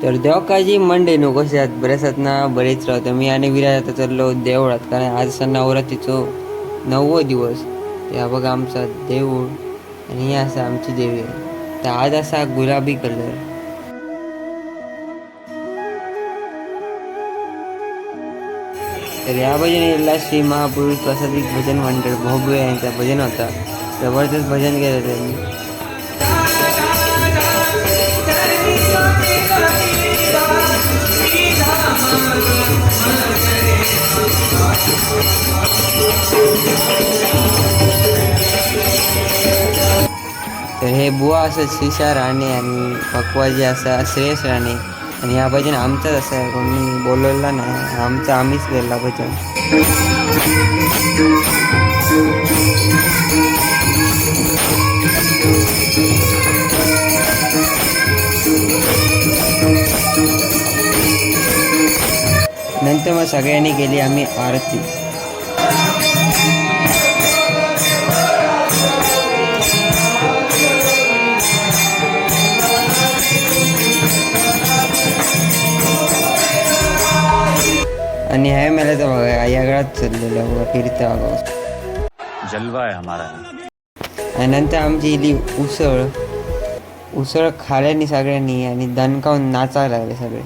तर देवकाजी Monday no कसे आहेत बरेच आहेत ना बरेच राहतो मी आणि विराज आता चाललो देवळात कारण आज असा नवरात्रीचो 9वा दिवस. या बघा आमचा देऊळ आणि ही असा आमची देवी आहे. तर आज असा गुलाबी कलर. तर या भजन श्री महापुरुष प्रसादिक भजन मंडळ भोबळे यांचा भजन होता. जबरदस्त भजन केलं त्यांनी. तर हे बुवा असं शिशा राणे आणि पक्वाजी असा श्रेयस राणे आणि हा भजन आमचाच असा आहे. कोणी बोलवला नाही, आमचा आम्हीच केला भजन. नंतर मग सगळ्यांनी केली आम्ही आरती. आणि ह्या मेल्याचा बघा यागळात चाललेला बघा फिरता बघा जलवा आहे हमारा. आणि नंतर आमची इली उसळ खाल्यानी सगळ्यांनी आणि दणकावून नाचायला लागले सगळे.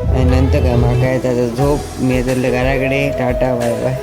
आणि नंतर काय माका त्याचा झोप मी घराकडे टाटा बाय बाय.